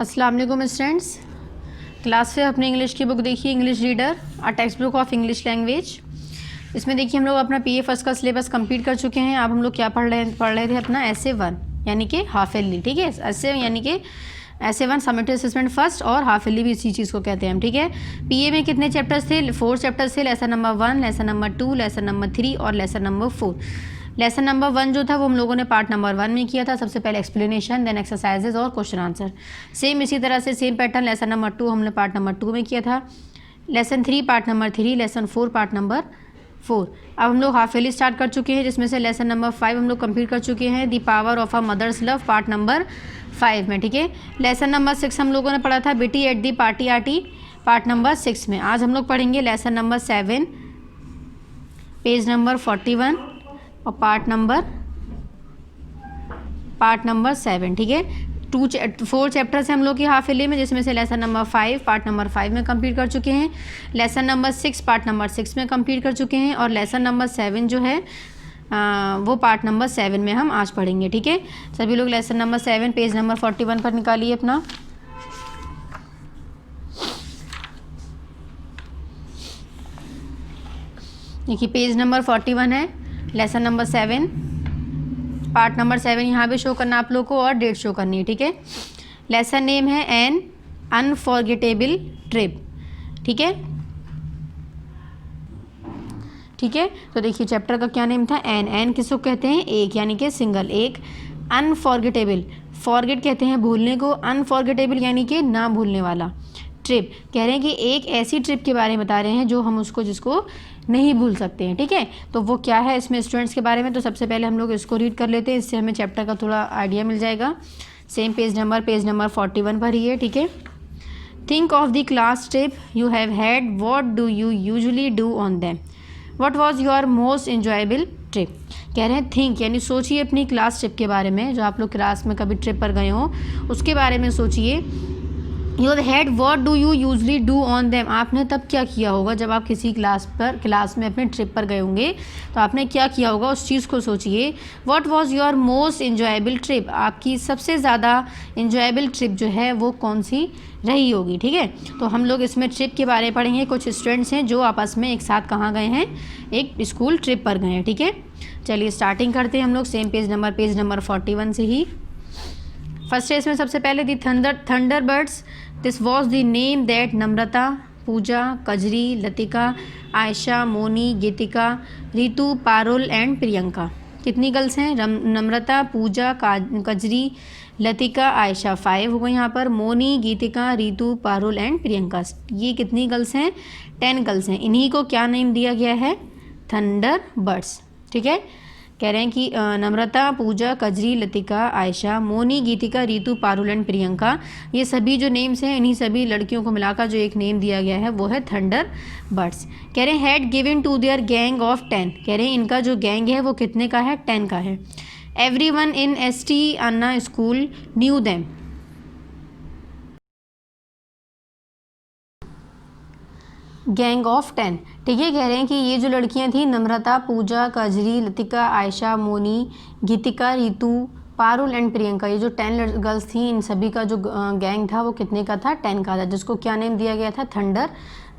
अस्सलाम वालेकुम students. Class से अपनी इंग्लिश की बुक देखिए, English reader a text book of English language. इसमें देखिए हम लोग अपना पीए फर्स्ट का सिलेबस कंप्लीट कर चुके हैं। अब हम लोग क्या पढ़ रहे थे अपना ऐसे वन यानी कि हाफ ईयरली, ठीक है। ऐसे यानी कि ऐसे वन समेटिव असेसमेंट फर्स्ट और हाफ ईयरली भी इसी चीज़ को कहते हैं हम, ठीक है। पीए में कितने चैप्टर्स थे? 4 चैप्टर्स थे। Lesson number 1, lesson number 2, lesson number 3 और लेसन नंबर 4। लेसन नंबर 1 जो था वो हम लोगों ने पार्ट नंबर 1 में किया था। सबसे पहले एक्सप्लेनेशन, देन एक्सरसाइजेज और क्वेश्चन आंसर। सेम इसी तरह से सेम पैटर्न लेसन नंबर 2 हमने पार्ट नंबर 2 में किया था। Lesson 3 part number 3, lesson 4 part number 4। अब हम लोग हाफ ईयरली स्टार्ट कर चुके हैं, जिसमें से लेसन नंबर 5 हम लोग कंप्लीट कर चुके हैं, the power of a mother's love part number 5 में, ठीक है। लेसन नंबर 6 हम लोगों ने पढ़ा था, बेटी एट दी पार्टी आटी पार्ट नंबर 6 में। आज हम लोग पढ़ेंगे लेसन नंबर 7 पेज नंबर 41 और पार्ट नंबर 7, ठीक है। 4 चैप्टर्स हैं हम लोग की हाफ ईयरली में, जिसमें से लेसन नंबर 5 पार्ट नंबर 5 में कंप्लीट कर चुके हैं, लेसन नंबर 6 पार्ट नंबर 6 में कंप्लीट कर चुके हैं, और लेसन नंबर 7 जो है वो पार्ट नंबर 7 में हम आज पढ़ेंगे, ठीक है। सभी लोग लेसन नंबर 7 पेज नंबर 41 पर निकालिए अपना। देखिए पेज नंबर 41 है, लेसन नंबर 7 पार्ट नंबर 7 यहाँ पे शो करना आप लोग को और डेट शो करनी है, ठीक है। लेसन नेम है एन अनफॉरगेटेबल ट्रिप, ठीक है, ठीक है। तो देखिए चैप्टर का क्या नेम था? एन किसको कहते हैं? एक, यानी कि सिंगल एक। अनफॉरगेटेबल, फॉरगेट कहते हैं भूलने को, अनफॉरगेटेबल यानी कि ना भूलने वाला। ट्रिप कह रहे हैं कि एक ऐसी ट्रिप के बारे में बता रहे हैं जो हम जिसको नहीं भूल सकते हैं, ठीक है। तो वो क्या है इसमें स्टूडेंट्स के बारे में? तो सबसे पहले हम लोग इसको रीड कर लेते हैं, इससे हमें चैप्टर का थोड़ा आइडिया मिल जाएगा। सेम पेज नंबर 41 पर ही है, ठीक है। Think of the class trip you have had, what do you usually do on them, what was your most enjoyable trip. कह रहे हैं थिंक यानी सोचिए अपनी क्लास ट्रिप के बारे में, जो आप लोग क्लास में कभी ट्रिप पर गए हो उसके बारे में सोचिए। You had what do you usually do on them, आपने तब क्या किया होगा जब आप किसी क्लास में अपने ट्रिप पर गए होंगे, तो आपने क्या किया होगा उस चीज़ को सोचिए। What was your most enjoyable trip, आपकी सबसे ज़्यादा एंजॉयबल ट्रिप जो है वो कौन सी रही होगी, ठीक है। तो हम लोग इसमें ट्रिप के बारे में पढ़ेंगे। कुछ स्टूडेंट्स हैं जो आपस में एक साथ कहाँ गए हैं? एक स्कूल ट्रिप पर गए हैं, ठीक है। चलिए स्टार्टिंग करते हैं हम लोग सेम पेज नंबर 41 से ही। फर्स्ट है इसमें सबसे पहले the Thunderbirds, this was the name that Namrata, Pooja, Kajri, Latika, Ayesha, Moni, Geetika, Ritu, Parul and Priyanka. कितनी गर्ल्स हैं? नम्रता, पूजा, कजरी, लतिका, आयशा 5 हो गई यहाँ पर। मोनी, गीतिका, रितु, पारुल एंड प्रियंका, ये कितनी गर्ल्स हैं? 10 गर्ल्स हैं। इन्हीं को क्या नेम दिया गया है? थंडर बर्ड्स, ठीक है। कह रहे हैं कि नम्रता, पूजा, कजरी, लतिका, आयशा, मोनी, गीतिका, रितु, पारुल एंड प्रियंका, ये सभी जो नेम्स हैं इन्हीं सभी लड़कियों को मिलाकर जो एक नेम दिया गया है वो है थंडर बर्ड्स। कह रहे हैं had given to their gang of 10, कह रहे हैं इनका जो गैंग है वो कितने का है? 10 का है। Everyone in ST Anna school knew them, gang of 10, ठीक है। कह रहे हैं कि ये जो लड़कियां थी नम्रता, पूजा, कजरी, लतिका, आयशा, मोनी, गीतिका, रितु, पारुल एंड प्रियंका, ये जो 10 गर्ल्स थी इन सभी का जो गैंग था वो कितने का था? 10 का था, जिसको क्या नेम दिया गया था? थंडर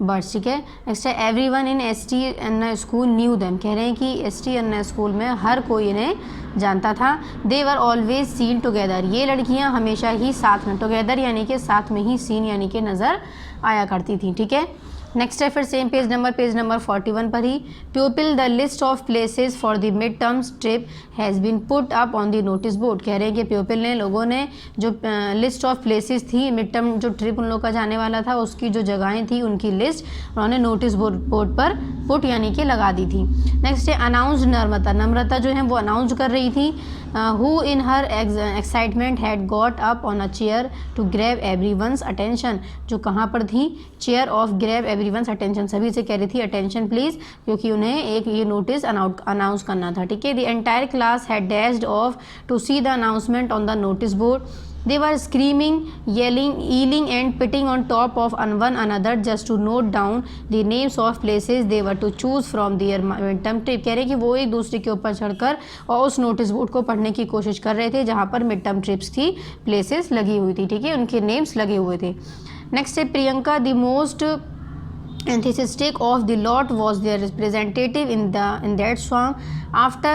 बर्ड्स, ठीक है। नेक्स्ट है everyone in ST Anna school knew them, कह रहे हैं कि एसटी अन्ना स्कूल में हर कोई इन्हें जानता था। दे वर ऑलवेज सीन टुगेदर, ये लड़कियां हमेशा ही साथ में, टुगेदर यानी कि साथ में ही, सीन यानी कि नज़र आया करती थी, ठीक है। नेक्स्ट है फिर सेम पेज नंबर 41 पर ही। Pupil the list of places for the mid terms trip has been put up on the notice board, कह रहे हैं कि प्यूपिल ने, लोगों ने जो लिस्ट ऑफ प्लेसेस थी, मिड टर्म जो ट्रिप उन लोग का जाने वाला था उसकी जो जगहें थी उनकी लिस्ट उन्होंने नोटिस बोर्ड पर पुट यानी कि लगा दी थी। नेक्स्ट है अनाउंस्ड नम्रता जो है वो अनाउंस कर रही थी। Who in her excitement had got up on a chair to grab everyone's attention, जो कहाँ पर थी? Chair of grab everyone's attention, सभी से कह रही थी अटेंशन प्लीज़, क्योंकि उन्हें एक ये नोटिस अनाउंस करना था, ठीक है। The entire class had dashed off to see the announcement on the notice board, They were screaming, yelling, yelling and pitting on top of one another just to note down the names of places they were to choose from their midterm trip. कह रहे हैं कि वो एक दूसरे के ऊपर चढ़कर और उस नोटिस बोर्ड को पढ़ने की कोशिश कर रहे थे जहाँ पर मिड टर्म ट्रिप्स की प्लेसेस लगी हुई थी, ठीक है, उनके नेम्स लगे हुए थे। नेक्स्ट है Priyanka the most enthusiastic of the lot was their representative in that song. After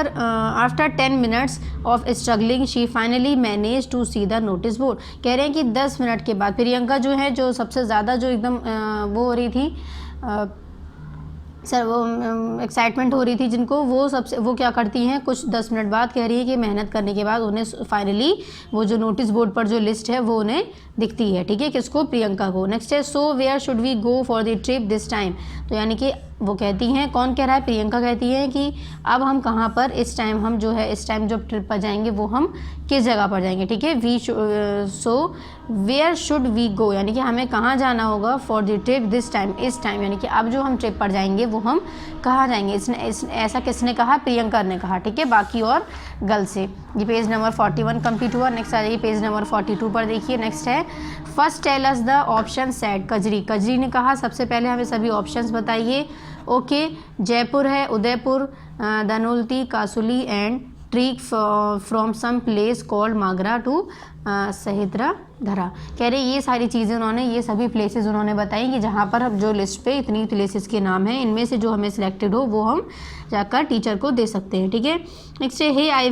10 minutes of struggling she finally managed to see the notice board. कह रहे हैं कि 10 मिनट के बाद प्रियंका जो है, जो सबसे ज़्यादा जो एकदम वो हो रही थी सर, वो एक्साइटमेंट हो रही थी जिनको, वो क्या करती हैं, कुछ 10 मिनट बाद कह रही है कि मेहनत करने के बाद उन्हें फाइनली वो जो नोटिस बोर्ड पर जो लिस्ट है वो उन्हें दिखती है, ठीक है, किसको, प्रियंका को। नेक्स्ट है so where should we go for the trip this time. तो यानी कि वो कहती हैं, कौन कह रहा है, प्रियंका कहती है कि अब हम कहाँ पर इस टाइम, हम जो है इस टाइम जब ट्रिप पर जाएंगे वो हम किस जगह पर जाएंगे, ठीक है। So where should we go यानी कि हमें कहाँ जाना होगा for the trip this time, इस टाइम यानी कि अब जो हम ट्रिप पर जाएंगे वो हम कहाँ जाएंगे। ऐसा किसने कहा, प्रियंका ने कहा, ठीक है, बाकी और गर्ल से। ये पेज नंबर 41 कंप्लीट हुआ। नेक्स्ट आ जाइए पेज नंबर 42 पर देखिए। नेक्स्ट है first tell us the option set. Kajri ने कहा सबसे पहले हमें सभी ऑप्शंस बताइए। ओके, जयपुर है, Udaipur, Dhanaulti, Kasauli and trek from some place called Magra to Sahastradhara. कह रहे ये सारी चीज़ें उन्होंने, ये सभी प्लेसेस उन्होंने बताई कि जहाँ पर अब जो लिस्ट पे इतनी प्लेसेस के नाम हैं, इनमें से जो हमें सिलेक्टेड हो वो हम जाकर टीचर को दे सकते हैं, ठीक है। नेक्स्ट है I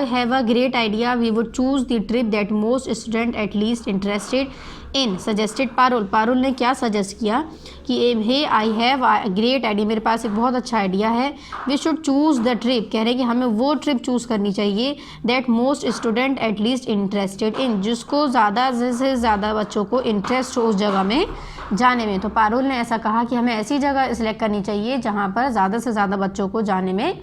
have a great idea, we would choose the trip that most student at least interested in, suggested Parul ने क्या सजेस्ट किया कि hey I have great idea, मेरे पास एक बहुत अच्छा आइडिया है। We should choose the trip, कह रहे हैं कि हमें वो ट्रिप चूज़ करनी चाहिए that most student at least interested इन, जिसको ज़्यादा से ज़्यादा बच्चों को इंटरेस्ट हो उस जगह में जाने में। तो पारुल ने ऐसा कहा कि हमें ऐसी जगह सिलेक्ट करनी चाहिए जहाँ पर ज़्यादा से ज़्यादा बच्चों को जाने में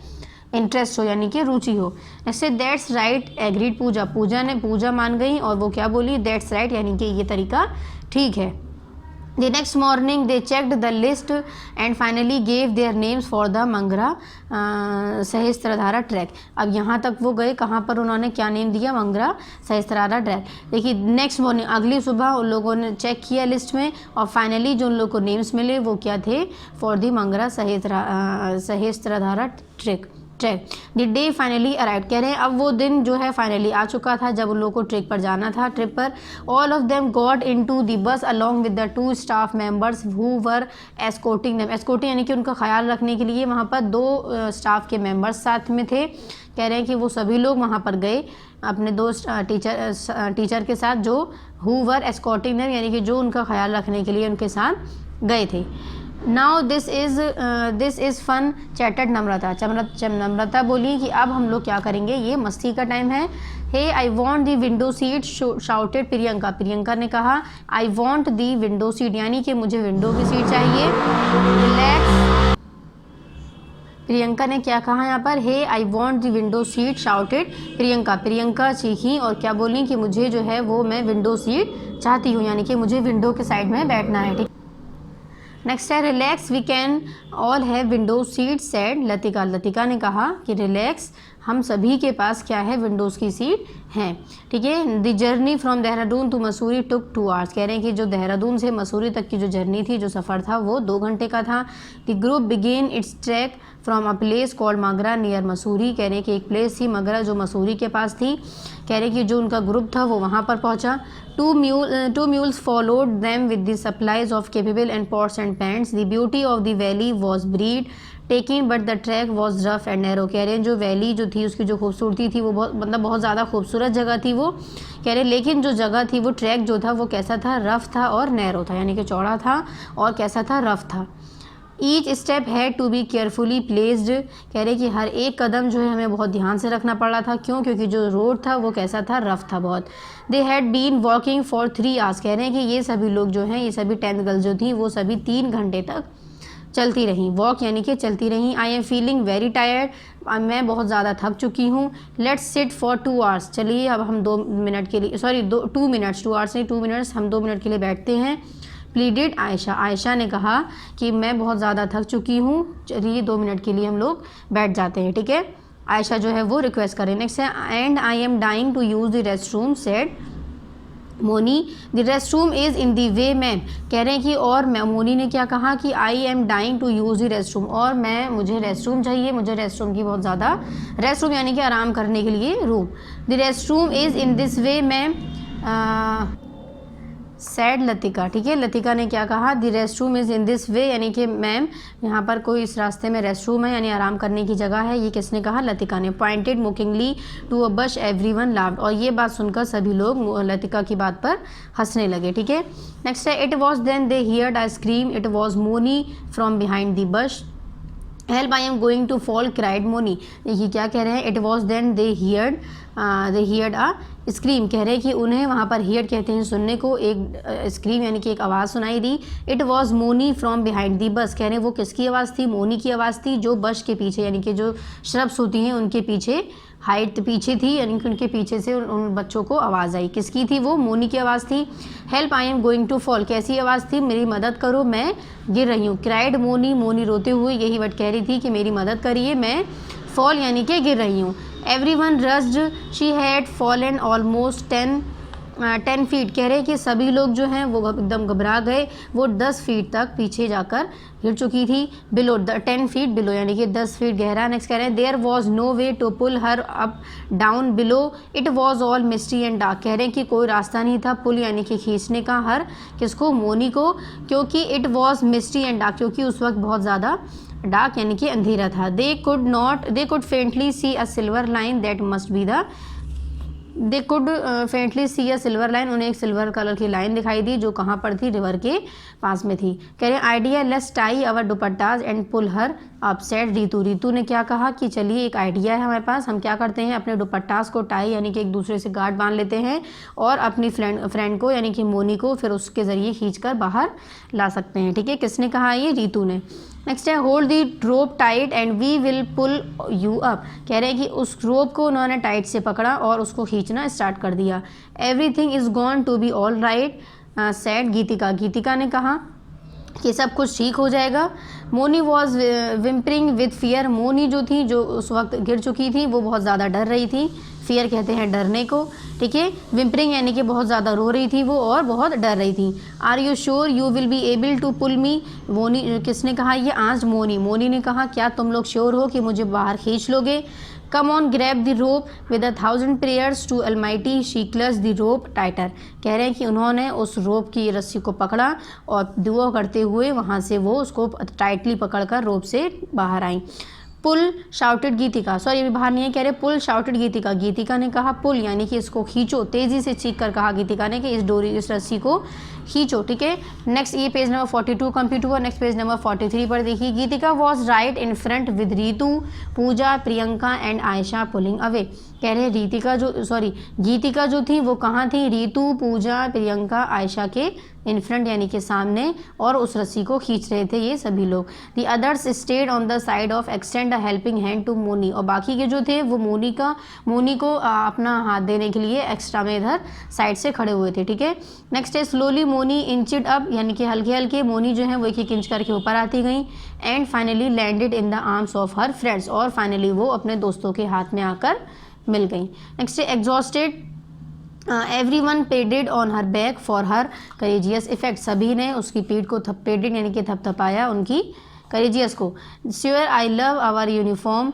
इंटरेस्ट हो, यानी कि रुचि हो। ऐसे दैट्स राइट एग्रीड पूजा मान गई और वो क्या बोली, दैट्स राइट, यानी कि ये तरीका ठीक है। The next morning they checked the list and finally gave their names for the Mangra Sahastradhara track. अब यहाँ तक वो गए, कहाँ पर उन्होंने क्या नेम दिया, मंगरा सहस्त्रधारा ट्रैक। देखिए नेक्स्ट मॉर्निंग, अगली सुबह उन लोगों ने चेक किया लिस्ट में और फाइनली जो उन लोगों को नेम्स मिले वो क्या थे, for the Mangra Sahastradhara track. The day finally arrive, कह रहे हैं अब वो दिन जो है फाइनली आ चुका था जब उन लोगों को ट्रिप पर जाना था। ट्रिप पर all of them got into the bus along with the 2 staff members who were escorting them. Escorting यानी कि उनका ख्याल रखने के लिए वहाँ पर 2 स्टाफ के मेंबर्स साथ में थे। कह रहे हैं कि वो सभी लोग वहाँ पर गए अपने 2 टीचर के साथ जो हु वर एस्कॉर्टिंग देम, यानी कि जो उनका ख्याल रखने के लिए उनके साथ गए थे। Now this is fun chatted Namrata बोली कि अब हम लोग क्या करेंगे, ये मस्ती का टाइम है। Hey I want the window seat shouted Priyanka ने कहा I want the window seat, यानी कि मुझे विंडो की सीट चाहिए। रिलैक्स, प्रियंका ने क्या कहा यहाँ पर, hey I want the window seat shouted Priyanka चीखी और क्या बोली कि मुझे जो है वो मैं विंडो सीट चाहती हूँ, यानी कि मुझे विंडो के साइड में बैठना है, ठीक। नेक्स्ट है relax we can all have window seat said Latika ने कहा कि रिलैक्स, हम सभी के पास क्या है, विंडोज़ की सीट हैं, ठीक है। The journey from Dehradun to Mussoorie took 2 hours, कह रहे हैं कि जो देहरादून से मसूरी तक की जो जर्नी थी, जो सफ़र था वो 2 घंटे का था। The group began its trek from a place called Magra near Mussoorie, कह रहे हैं कि एक प्लेस थी मगरा जो मसूरी के पास थी। कह रहे हैं कि जो उनका ग्रुप था वो वहाँ पर पहुँचा। 2 mules followed them with the supplies of capable and pots and pans. The beauty of the valley was breathtaking but the track was rough and narrow, कह रहे हैं जो वैली जो थी उसकी जो खूबसूरती थी वो बहुत ज़्यादा खूबसूरत जगह थी वो, कह रहे लेकिन जो जगह थी वो ट्रैक जो था वो कैसा था, रफ़ था और नैरो था, यानी कि चौड़ा था और कैसा था, रफ़ था। Each step had to be carefully placed, कह रहे कि हर एक कदम जो है हमें बहुत ध्यान से रखना पड़ रहा था, क्यों, क्योंकि जो रोड था वो कैसा था, रफ़ था बहुत। They had been walking for 3 hours, कह रहे हैं कि ये सभी लोग जो हैं, ये सभी 10th गर्ल्स जो थी वो सभी 3 घंटे तक चलती रहीं, वॉक यानी कि चलती रहीं। I am feeling very tired, मैं बहुत ज़्यादा थक चुकी हूँ। लेट्स सिट फॉर 2 आवर्स, चलिए अब हम 2 मिनट के लिए 2 मिनट्स 2 आवर्स नहीं 2 मिनट्स, हम 2 मिनट के लिए बैठते हैं। प्लीडेड आयशा ने कहा कि मैं बहुत ज़्यादा थक चुकी हूँ, चलिए 2 मिनट के लिए हम लोग बैठ जाते हैं, ठीक है। आयशा जो है वो रिक्वेस्ट करें। नेक्स्ट है and I am dying to use the rest room said Moni the rest room is in the way ma'am, कह रहे हैं कि और मैं, मोनी ने क्या कहा कि I am dying to use the rest room, और मुझे रेस्ट रूम चाहिए, मुझे रेस्ट रूम की बहुत ज़्यादा, रेस्ट रूम यानी कि आराम करने के लिए room. The rest room is in this way ma'am sad Latika, ठीक है, लतिका ने क्या कहा, the rest room is in this way, यानी कि मैम यहाँ पर कोई इस रास्ते में रेस्ट रूम है यानी आराम करने की जगह है, ये किसने कहा, लतिका ने। Pointed mockingly to a bush everyone laughed, और ये बात सुनकर सभी लोग लतिका की बात पर हंसने लगे, ठीक है। नेक्स्ट है it was then they heard I scream, it was Moni from behind the bush, help I am going to fall cried Moni. देखिए क्या कह रहे हैं, it was then they heard a scream, कह रहे हैं कि उन्हें वहाँ पर हियर कहते हैं सुनने को, एक स्क्रीम यानी कि एक आवाज़ सुनाई दी। It was Moni from behind the bus, कह रहे हैं वो किसकी आवाज़ थी, मोनी की आवाज़ थी, जो बस के पीछे यानी कि जो श्रब्स होती हैं उनके पीछे, हाइट पीछे थी यानी कि उनके पीछे से उन बच्चों को आवाज़ आई, किसकी थी वो, मोनी की आवाज़ थी। Help I am going to fall, कैसी आवाज़ थी, मेरी मदद करो मैं गिर रही हूँ। क्राइड मोनी, मोनी रोते हुए यही वर्ड कह रही थी कि मेरी मदद करिए, मैं फॉल यानी कि गिर रही हूँ। Everyone rushed she had fallen almost 10 feet, कह रहे हैं कि सभी लोग जो हैं वो एकदम घबरा गए, वो 10 फीट तक पीछे जाकर गिर चुकी थी। बिलो 10 फीट बिलो यानी कि 10 फीट गहरा। नेक्स्ट कह रहे हैं there was no way to pull her up down below, it was all mystery and dark, कह रहे हैं कि कोई रास्ता नहीं था पुल यानी कि खींचने का, हर किसको, मोनी को, क्योंकि it was mystery and dark, क्योंकि उस वक्त बहुत ज़्यादा डार्क यानी कि अंधेरा था। They could faintly see a silver line that must be the, they could faintly see a silver line, उन्हें एक सिल्वर कलर की लाइन दिखाई दी जो कहाँ पर थी, रिवर के पास में थी। कह रहे हैं idea let's tie our dupattas and pull her up, said Ritu, Ritu ने क्या कहा कि चलिए एक आइडिया है हमारे पास, हम क्या करते हैं अपने दुपट्टास को टाई यानी कि एक दूसरे से गांठ बांध लेते हैं और अपनी फ्रेंड को यानी कि मोनी को फिर उसके ज़रिए खींचकर बाहर ला सकते हैं, ठीक है, किसने कहा, ये रीतू ने। नेक्स्ट है hold the rope tight and we will pull you up, कह रहे हैं कि उस रोप को उन्होंने टाइट से पकड़ा और उसको खींचना स्टार्ट कर दिया। Everything is gone to be all right said Geetika, Geetika ने कहा कि सब कुछ ठीक हो जाएगा। Moni was whimpering with fear, Moni जो थी जो उस वक्त गिर चुकी थी वो बहुत ज़्यादा डर रही थी, फियर कहते हैं डरने को, ठीक है। विम्परिंग यानी कि बहुत ज़्यादा रो रही थी वो और बहुत डर रही थी। Are you sure you will be able to pull me, Moni किसने कहा, ये आज मोनी ने कहा क्या तुम लोग श्योर हो कि मुझे बाहर खींच लोगे। Come on grab the rope with 1000 prayers to almighty she clutch the rope tighter, कह रहे हैं कि उन्होंने उस रोप की रस्सी को पकड़ा और दुआ करते हुए वहाँ से वो उसको टाइटली पकड़कर रोप से बाहर आई। पुल शाउटेड गीतिका, सॉरी अभी बाहर नहीं है, कह रहे पुल शाउटेड गीतिका, गीतिका ने कहा पुल यानी कि इसको खींचो, तेज़ी से चीख कर कहा गीतिका ने कि इस रस्सी को खींचो, ठीक है। नेक्स्ट ये पेज नंबर 42 कंप्लीट हुआ। नेक्स्ट पेज नंबर 43 पर देखिए, Geetika was right in front with Ritu Pooja Priyanka and Ayesha pulling away, कह रहे गीतिका जो थी वो कहाँ थी, रीतू पूजा प्रियंका आयशा के इन फ्रंट यानी कि सामने, और उस रस्सी को खींच रहे थे ये सभी लोग। The others stayed on the side of extend a helping hand to Moni, और बाकी के जो थे वो मोनी को अपना हाथ देने के लिए एक्स्ट्रा में इधर साइड से खड़े हुए थे, ठीक है। नेक्स्ट है स्लोली मोनी इंचिड अप, यानी कि हल्के हल्के मोनी जो है वो एक इंच करके ऊपर आती गई। And finally landed in the arms of her friends, और फाइनली वो अपने दोस्तों के हाथ में आकर मिल गई। नेक्स्ट है exhausted everyone padded on her back for her courageous effect, सभी ने उसकी पीठ को पेडेड यानी कि थपथपाया उनकी करेजियस को। Sure I love our uniform,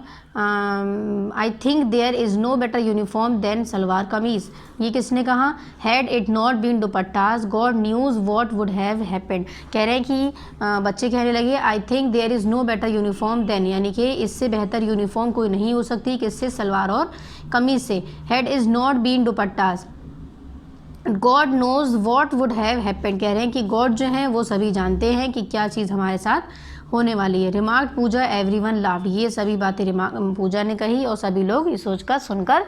I think there is no better uniform than salwar kameez, ये किसने कहा, had it not been dupattas god knows what would have happened, कह रहे हैं कि बच्चे कहने लगे I think there is no better uniform than, यानी कि इससे बेहतर यूनिफॉर्म कोई नहीं हो सकती, किससे, सलवार और कमीज़ से। Had is not been dupattas god knows what would have happened, कह रहे हैं कि गॉड जो हैं वो सभी जानते हैं कि क्या चीज़ हमारे साथ होने वाली है। रिमार्क पूजा एवरीवन लाफ्ड, ये सभी बातें पूजा ने कही और सभी लोग इस सोचकर सुनकर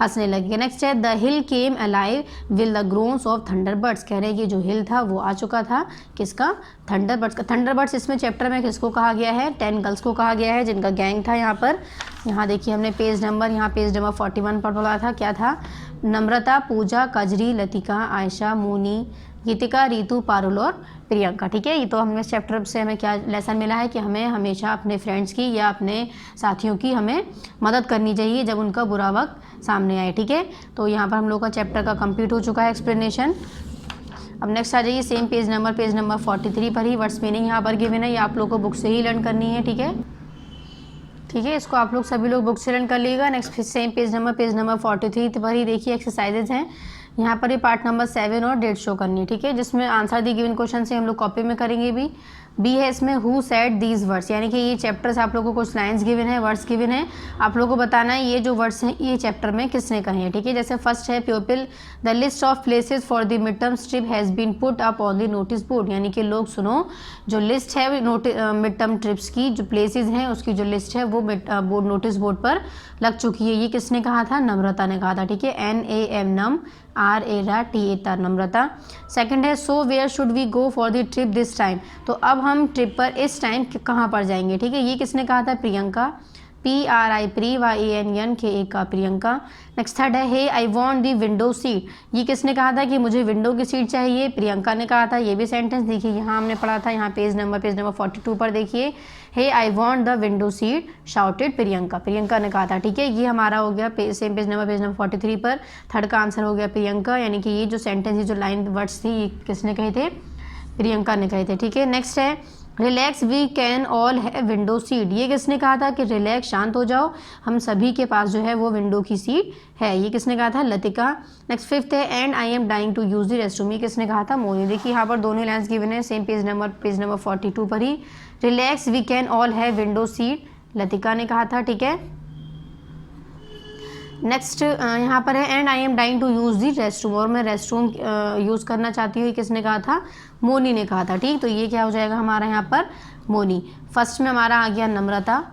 हंसने लगे। नेक्स्ट है the hill came alive will the groans of Thunderbirds, कह रहे हैं कि जो हिल था वो आ चुका था, किसका, थंडरबर्ड्स का। थंडरबर्ड्स इसमें चैप्टर में किसको कहा गया है, 10 गर्ल्स को कहा गया है जिनका गैंग था यहाँ पर। यहाँ देखिए हमने पेज नंबर 41 पर बोला था, क्या था, नम्रता, पूजा, कजरी, लतिका, आयशा, मोनी, गीतिका, रितु, पारुल और प्रियंका। ठीक है, ये तो हमें चैप्टर से हमें क्या लेसन मिला है कि हमें हमेशा अपने फ्रेंड्स की या अपने साथियों की हमें मदद करनी चाहिए जब उनका बुरा वक्त सामने आए। ठीक है, तो यहाँ पर हम लोग का चैप्टर का कंप्लीट हो चुका है एक्सप्लेनेशन। अब नेक्स्ट आ जाइए सेम पेज नंबर 43 पर ही वर्ड्स मीनिंग यहाँ पर गिवन है, ये आप लोग को बुक से ही लर्न करनी है। ठीक है, इसको आप लोग सभी लोग बुक से लर्न कर लीजिएगा। नेक्स्ट सेम पेज नंबर 43 पर ही देखिए एक्सरसाइजेज हैं, यहाँ पर ही पार्ट नंबर 7 और डेट शो करनी है। ठीक है, जिसमें आंसर दी गिवन क्वेश्चन से हम लोग कॉपी में करेंगे भी। बी है इसमें हु सेड दीज वर्ड्स, यानी कि ये चैप्टर से आप लोगों को कुछ लाइन्स गिवन है, वर्ड्स गिवन है, आप लोगों को बताना है ये जो वर्ड्स हैं ये चैप्टर में किसने कहे हैं। ठीक है, जैसे फर्स्ट है pupil, the list of places for the mid term trip has been put up on the notice board, यानी कि लोग सुनो, जो लिस्ट है मिड टर्म ट्रिप्स की जो प्लेसेस हैं उसकी जो लिस्ट है वो बोर्ड नोटिस बोर्ड पर लग चुकी है। ये किसने कहा था? नम्रता ने कहा था। ठीक है, NAM नम, RATA नम्रता। सेकंड है so where should we go for the trip this time, तो अब हम ट्रिप पर इस टाइम कहाँ पर जाएंगे। ठीक है, ये किसने कहा था? Priyanka, PRIYANNKA Priyanka. Next third है hey I want the window seat, ये किसने कहा था कि मुझे विंडो की सीट चाहिए? प्रियंका ने कहा था। ये भी सेंटेंस देखिए यहाँ हमने पढ़ा था, यहाँ पेज नंबर 42 पर देखिए, hey I want the window seat shouted Priyanka ने कहा था। ठीक है, ये हमारा हो गया सेम पेज नंबर 43 पर थर्ड का आंसर हो गया प्रियंका, यानी कि ये जो सेंटेंस, ये जो लाइन वर्ड्स थी ये किसने कहे थे? प्रियंका ने कहे थे। ठीक है, नेक्स्ट है relax we can all have window seat, ये किसने कहा था कि रिलैक्स शांत हो जाओ, हम सभी के पास जो है वो विंडो की सीट है, ये किसने कहा था? लतिका। नेक्स्ट फिफ्थ है and I am dying to use the restroom, ये किसने कहा था? मोनी। देखिए यहाँ पर दोनों लाइन्स गिवन है सेम पेज नंबर 42 पर ही, relax we can all have window seat Latika ने कहा था। ठीक है, नेक्स्ट यहाँ पर है and I am dying to use the rest room, और मैं रेस्ट रूम यूज़ करना चाहती हूँ, किसने कहा था? मोनी ने कहा था। ठीक, तो ये क्या हो जाएगा हमारा यहाँ पर? मोनी। फर्स्ट में हमारा आ गया नम्रता,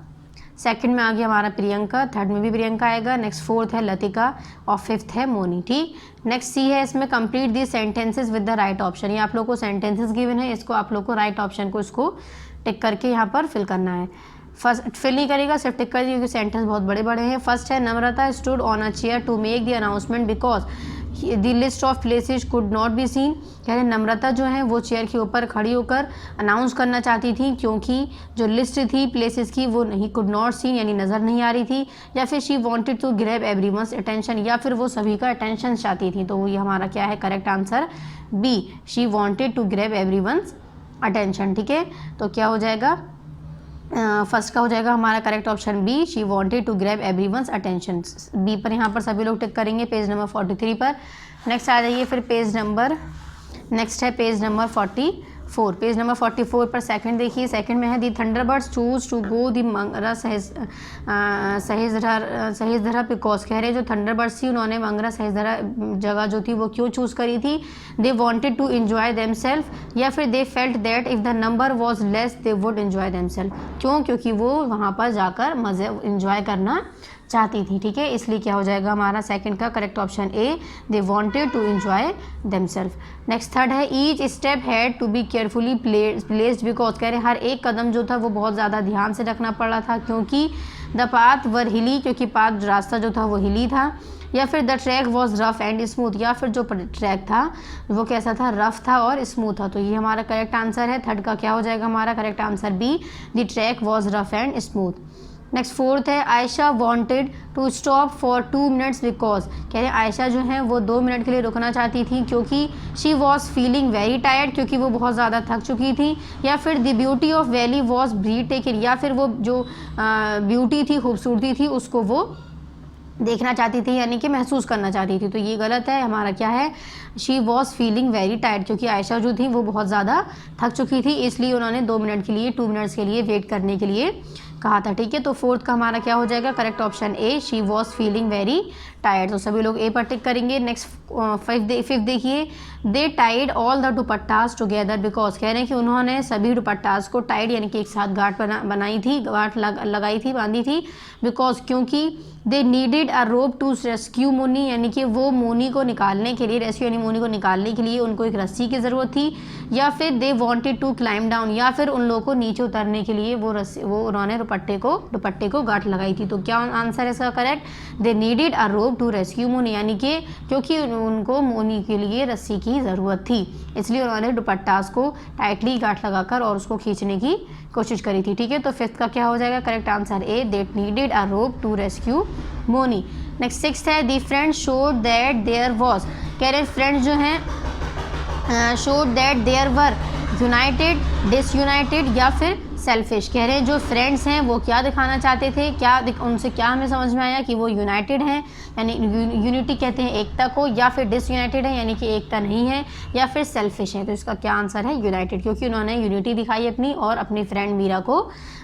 सेकंड में आ गया हमारा प्रियंका, थर्ड में भी प्रियंका आएगा, नेक्स्ट फोर्थ है लतिका और फिफ्थ है मोनी। ठीक, नेक्स्ट सी है इसमें complete the sentences with the right option, ये आप लोग को सेंटेंसेस गिवन है, इसको आप लोग को राइट ऑप्शन को इसको टिक करके यहाँ पर फिल करना है। फर्स्ट फिल नहीं करेगा, सिर्फ टिक कर दिए क्योंकि सेंटेंस बहुत बड़े बड़े हैं। फर्स्ट है Namrata stood on a chair to make the announcement because the list of places could not be seen, कह रहे नम्रता जो है वो चेयर के ऊपर खड़ी होकर अनाउंस करना चाहती थी क्योंकि जो लिस्ट थी प्लेसेस की वो नहीं कुड नॉट सीन यानी नज़र नहीं आ रही थी, या फिर she wanted to grab everyone's attention, या फिर वो सभी का अटेंशन चाहती थी। तो ये हमारा क्या है correct answer? B, she wanted to grab everyone's attention. ठीक है, तो क्या हो जाएगा? फर्स्ट का हो जाएगा हमारा correct option B, she wanted to grab everyone's attention. B पर यहाँ पर सभी लोग टिक करेंगे पेज नंबर 43 पर। नेक्स्ट आ जाइए फिर नेक्स्ट है पेज नंबर 44। पेज नंबर 44 पर सेकंड देखिए, सेकंड में है the Thunderbirds choose to go the Magra Sahastradhara because, कह रहे जो थंडरबर्ड्स थी उन्होंने मंगरा सहेजधरा जगह जो थी वो क्यों चूज़ करी थी? They wanted to enjoy themselves, या फिर they felt that if the number was less they would enjoy themselves, क्यों? क्योंकि वो वहाँ पर जाकर मज़े एंजॉय करना चाहती थी। ठीक है, इसलिए क्या हो जाएगा हमारा सेकंड का correct option A, they wanted to enjoy themselves. Next third है each step had to be carefully placed because, कह रहे हर एक कदम जो था वो बहुत ज़्यादा ध्यान से रखना पड़ रहा था क्योंकि द पाथ वर हिली, क्योंकि पाथ रास्ता जो था वो हिली था, या फिर the track was rough and smooth, या फिर जो ट्रैक था वो कैसा था? रफ था और स्मूथ था। तो ये हमारा करेक्ट आंसर है, थर्ड का क्या हो जाएगा हमारा correct answer B, the track was rough and smooth. Next fourth है Ayesha wanted to stop for 2 minutes because, कह रहे आयशा जो है वो 2 मिनट के लिए रुकना चाहती थी क्योंकि she was feeling very tired, क्योंकि वो बहुत ज़्यादा थक चुकी थी, या फिर the beauty of valley was breath taken, या फिर वो जो ब्यूटी थी खूबसूरती थी उसको वो देखना चाहती थी यानी कि महसूस करना चाहती थी। तो ये गलत है, हमारा क्या है? She was feeling very tired, क्योंकि आयशा जो थी वो बहुत ज़्यादा थक चुकी थी, इसलिए उन्होंने 2 मिनट के लिए 2 मिनट्स के लिए वेट करने के लिए कहा था। ठीक है, तो फोर्थ का हमारा क्या हो जाएगा correct option A, she was feeling very tired. तो सभी लोग ए पर टिक करेंगे। नेक्स्ट फिफ्थ देखिए, they tied all the dupattas together because, कह रहे हैं कि उन्होंने सभी दुपट्टास को टाइड यानी कि एक साथ गांठ बनाई थी, गांठ लगाई थी, बांधी थी, बिकॉज क्योंकि they needed a rope to rescue Moni, यानी कि वो मोनी को निकालने के लिए, रेस्क्यू यानी मोनी को निकालने के लिए उनको एक रस्सी की ज़रूरत थी, या फिर they wanted to climb down, या फिर उन लोगों को नीचे उतरने के लिए वो उन्होंने दुपट्टे को गांठ लगाई थी। तो क्या आंसर है इसका correct? They needed a rope to rescue Moni, यानी कि क्योंकि उनको मोनी के लिए रस्सी की की ज़रूरत थी, इसलिए उन्होंने दुपट्टास को टाइटली गांठ लगाकर और उसको खींचने की कोशिश करी थी। ठीक है, तो फिफ्थ का क्या हो जाएगा? Correct answer A, that needed a rope to rescue Moni. Next sixth है the friends showed that there was, कह रहे फ्रेंड्स जो हैं showed that there were united, disunited या फिर सेल्फिश। कह रहे हैं जो फ्रेंड्स हैं वो क्या दिखाना चाहते थे, उनसे क्या हमें समझ में आया कि वो यूनाइटेड हैं, यानी यूनिटी कहते हैं एकता को, या फिर डिसयूनाइटेड है यानी कि एकता नहीं है, या फिर सेल्फिश है। तो इसका क्या आंसर है? यूनाइटेड, क्योंकि उन्होंने यूनिटी दिखाई अपनी और अपनी फ्रेंड मीरा को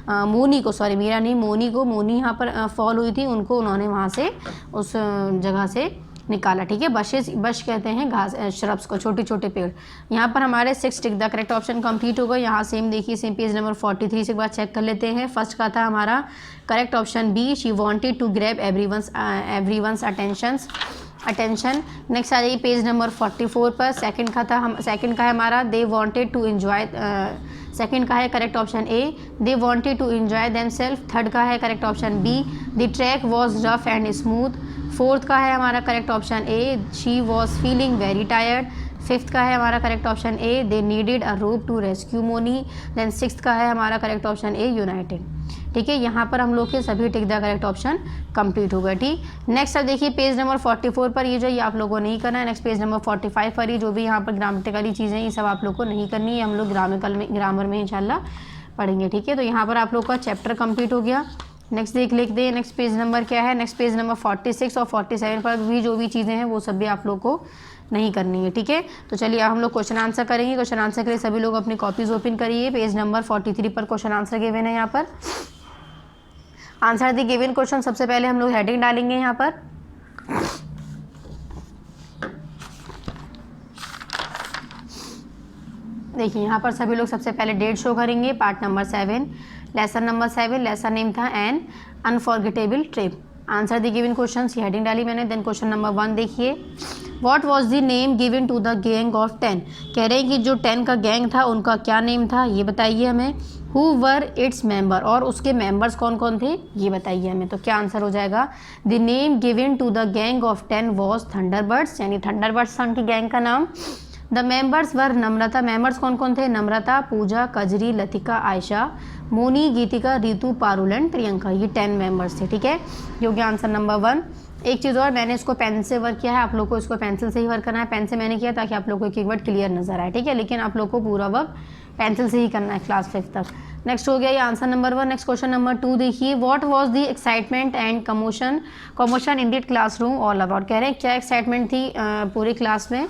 मोनी को, सॉरी मीरा नहीं मोनी को, मोनी यहाँ पर फॉल हुई थी, उनको उन्होंने वहाँ से उस जगह से निकाला। ठीक है, बश कहते हैं घास श्रब्स को, छोटे छोटे पेड़। यहाँ पर हमारे 6 tick the correct option complete हो गए। यहाँ सेम देखिए, सेम पेज नंबर 43 से एक बार चेक कर लेते हैं। फर्स्ट का था हमारा correct option B, she wanted to grab everyone's attention. Next आ जाइए पेज नंबर 44 पर। सेकंड का है हमारा they wanted to enjoy, second का है correct option A, they wanted to enjoy themselves. Third का है correct option B, the track was rough and smooth. Fourth का है हमारा correct option A, she was feeling very tired. Fifth का है हमारा correct option A, they needed a rope to rescue Moni. Then sixth का है हमारा करेक्ट ऑप्शन ए, United. ठीक है, यहाँ पर हम लोग के सभी tick the correct option complete हो गए। ठीक, नेक्स्ट अब देखिए पेज नंबर 44 पर, ये जो ये आप लोगों को नहीं करना है। नेक्स्ट पेज नंबर 45 पर, ये जो भी यहाँ पर ग्रामेटिकली चीज़ें ये सब आप लोग को नहीं करनी है, हम लोग ग्रामर में इंशाल्लाह पढ़ेंगे। ठीक है, तो यहाँ पर आप लोग का चैप्टर कंप्लीट हो गया। नेक्स्ट लिखते हैं नेक्स्ट पेज नंबर क्या है। नेक्स्ट पेज नंबर 46 और 47 पर भी जो भी चीज़ें हैं वो सब भी आप लोग को नहीं करनी है। ठीक है, तो चलिए अब हम लोग क्वेश्चन आंसर करेंगे। क्वेश्चन आंसर के लिए सभी लोग अपनी कॉपीज ओपन करिए। पेज नंबर 43 पर क्वेश्चन आंसर गिवन है। यहाँ पर आंसर दी गिवन क्वेश्चन, सबसे पहले हम लोग हेडिंग डालेंगे यहाँ पर। देखिए यहाँ पर सभी लोग सबसे पहले डेट शो करेंगे। Part number 7, lesson number 7, lesson name था an unforgettable trip. Answer the given question, heading डाली मैंने। देन क्वेश्चन नंबर 1 देखिए, what was the name given to the gang of 10। कह रहे हैं कि जो 10 का गैंग था उनका क्या नेम था, ये बताइए हमें। हु वर इट्स मेंबर, और उसके मेंबर्स कौन कौन थे ये बताइए हमें। तो क्या आंसर हो जाएगा? The name given to the gang of 10 was Thunderbirds, यानी थंडरबर्ड्स था उनकी गैंग का नाम। The members were Namrata, members कौन कौन थे? नम्रता, पूजा, कजरी, लतिका, आयशा, मोनी, गीतिका, रितु, पारुल एंड प्रियंका। ये 10 मेंबर्स थे। ठीक है, जो कि आंसर नंबर 1। एक चीज़ और, मैंने इसको पेन से वर्क किया है, आप लोग को इसको पेंसिल से ही वर्क करना है। पेन से मैंने किया ताकि आप लोग को एक वर्ड क्लियर नजर आए। ठीक है, लेकिन आप लोग को पूरा वर्क पेंसिल से ही करना है क्लास 5 तक। नेक्स्ट हो गया ये answer number 1। Next question number 2 देखिए, what was the excitement and commotion in the classroom all about. कह रहे हैं क्या एक्साइटमेंट थी पूरी क्लास में।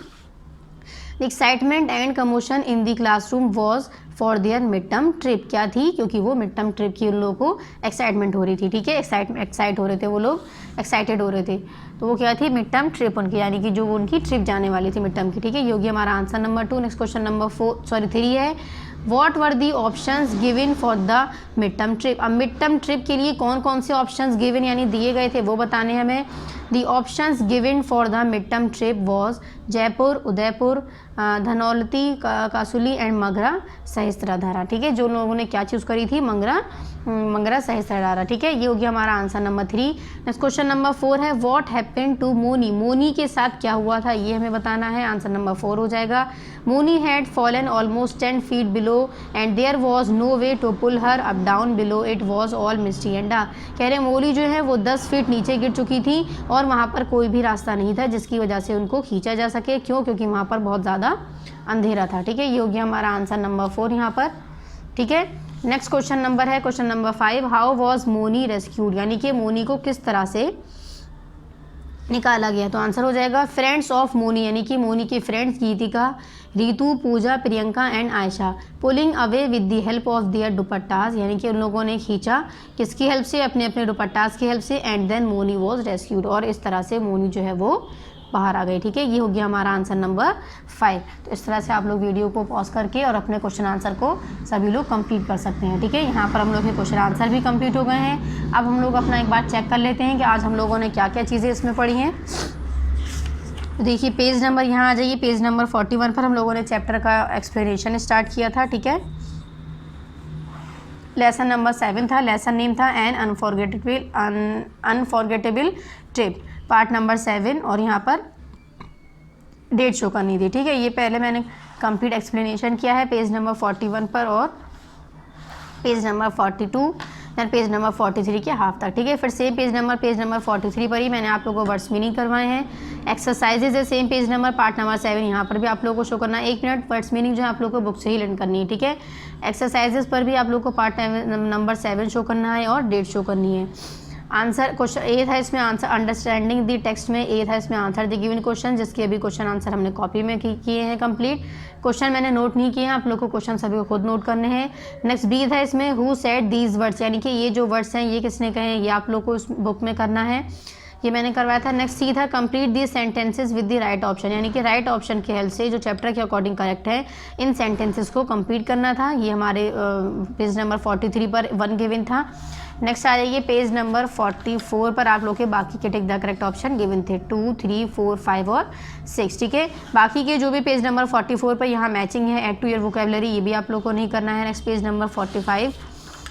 The excitement and commotion in the classroom was for their mid term trip. क्या थी? क्योंकि वो मिड टर्म ट्रिप की उन लोगों को एक्साइटमेंट हो रही थी। ठीक है, एक्साइट हो रहे थे वो लोग, एक्साइटेड हो रहे थे। तो वो क्या थी? मिड टर्म ट्रिप उनकी, यानी कि जो उनकी ट्रिप जाने वाली थी मिड टर्म की। ठीक है, ये हो गया हमारा answer number 2। Next question number 3 है, what were the options given for the mid term trip. अब मिड टर्म ट्रिप के लिए कौन कौन से ऑप्शंस गिवन यानी दिए गए थे वो बताने हमें। The options given for the mid term trip was Jaipur, Udaipur, Dhanaulti, Kasauli and Magra Sahastradhara. ठीक है, जो लोगों ने क्या चूज़ करी थी? मंगरा सहस्त्रधारा। ठीक है, ये हो गया हमारा answer number 3। Next question number 4 है, what happened to Moni. Moni के साथ क्या हुआ था ये हमें बताना है। आंसर नंबर 4 हो जाएगा। Moni had fallen almost 10 feet below and there was no way to pull her up down below, it was all misty and dark. कह रहे मोनी जो है वो 10 फीट नीचे गिर चुकी थी और वहाँ पर कोई भी रास्ता नहीं था जिसकी वजह से उनको खींचा जा सके। क्यों? क्योंकि वहाँ पर बहुत ज़्यादा अंधेरा था। ठीक है, ये हो गया हमारा आंसर नंबर 4 यहाँ पर। ठीक है, नेक्स्ट क्वेश्चन नंबर है question number 5, how was Moni rescued, यानी कि मोनी को किस तरह से निकाला गया। तो आंसर हो जाएगा फ्रेंड्स ऑफ मोनी, यानी कि मोनी की friends Geetika, Ritu, Pooja, Priyanka and Ayesha pulling away with the help of their dupattas, यानी कि उन लोगों ने खींचा किसकी हेल्प से? अपने अपने दुपट्टास की हेल्प से। And then Moni was rescued, और इस तरह से मोनी जो है वो बाहर आ गई। ठीक है, ये हो गया हमारा आंसर नंबर 5। तो इस तरह से आप लोग वीडियो को पॉज करके और अपने क्वेश्चन आंसर को सभी लोग कंप्लीट कर सकते हैं। ठीक है, यहाँ पर हम लोग के क्वेश्चन आंसर भी कंप्लीट हो गए हैं। अब हम लोग अपना एक बार चेक कर लेते हैं कि आज हम लोगों ने क्या क्या चीज़ें इसमें पढ़ी हैं। तो देखिए पेज नंबर, यहाँ आ जाइए, पेज नंबर 41 पर हम लोगों ने चैप्टर का एक्सप्लेनेशन स्टार्ट किया था। ठीक है, लेसन नंबर 7 था, लेसन नेम था an unforgettable trip, part number 7। और यहाँ पर डेट शो करनी थी। ठीक है, ये पहले मैंने कंप्लीट एक्सप्लेनेशन किया है पेज नंबर 41 पर और page number 42 then page number 43 के हाफ तक। ठीक है, फिर सेम पेज नंबर 43 पर ही मैंने आप लोगों को वर्ड्स मीनिंग करवाए हैं। एक्सरसाइजेज है same page number part number 7, यहाँ पर भी आप लोगों को शो करना है। 1 मिनट वर्ड्स मीनिंग जो है आप लोगों को बुक से ही लर्न करनी है। ठीक है, एक्सरसाइजेज पर भी आप लोग को पार्ट नंबर 7 शो करना है और डेट शो करनी है। आंसर क्वेश्चन ए था इसमें, आंसर अंडरस्टैंडिंग दी टेक्स्ट में ए था इसमें आंसर द गिवन क्वेश्चन, जिसके अभी क्वेश्चन आंसर हमने कॉपी में किए हैं कंप्लीट। क्वेश्चन मैंने नोट नहीं किए हैं, आप लोग को क्वेश्चन सभी को खुद नोट करने हैं। नेक्स्ट बी था इसमें, हु सेड दीज वर्ड्स, यानी कि ये जो वर्ड्स हैं ये किसने कहे हैं, ये आप लोग को उस बुक में करना है, ये मैंने करवाया था। नेक्स्ट सी था, complete the sentences with the right option, यानी कि राइट ऑप्शन के हेल्प से जो चैप्टर के अकॉर्डिंग करेक्ट है इन सेंटेंसेस को कंप्लीट करना था। ये हमारे पेज नंबर 43 पर 1 गिवन था। नेक्स्ट आ जाइए पेज नंबर 44 पर, आप लोग के बाकी के tick the correct option given थे 2, 3, 4, 5 और 6। ठीक है, बाकी के जो भी पेज नंबर 44 पर यहाँ मैचिंग है ऐड टू योर वोकेबलरी, ये भी आप लोग को नहीं करना है। नेक्स्ट पेज नंबर 45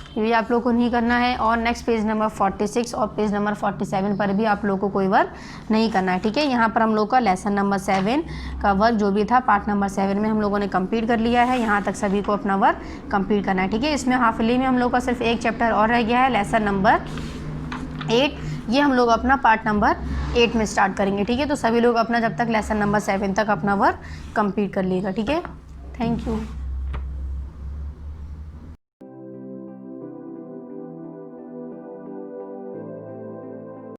ये भी आप लोग को नहीं करना है, और नेक्स्ट पेज नंबर 46 और पेज नंबर 47 पर भी आप लोग को कोई वर्क नहीं करना है। ठीक है, यहाँ पर हम लोग का लेसन नंबर 7 का वर्क जो भी था पार्ट नंबर 7 में हम लोगों ने कंप्लीट कर लिया है। यहाँ तक सभी को अपना वर्क कंप्लीट करना है। ठीक है, इसमें हाफिली में हम लोग का सिर्फ एक चैप्टर और रह गया है, लेसन नंबर 8, ये हम लोग अपना पार्ट नंबर 8 में स्टार्ट करेंगे। ठीक है, तो सभी लोग अपना जब तक लेसन नंबर 7 तक अपना वर्क कंप्लीट कर लेगा। ठीक है, थैंक यू।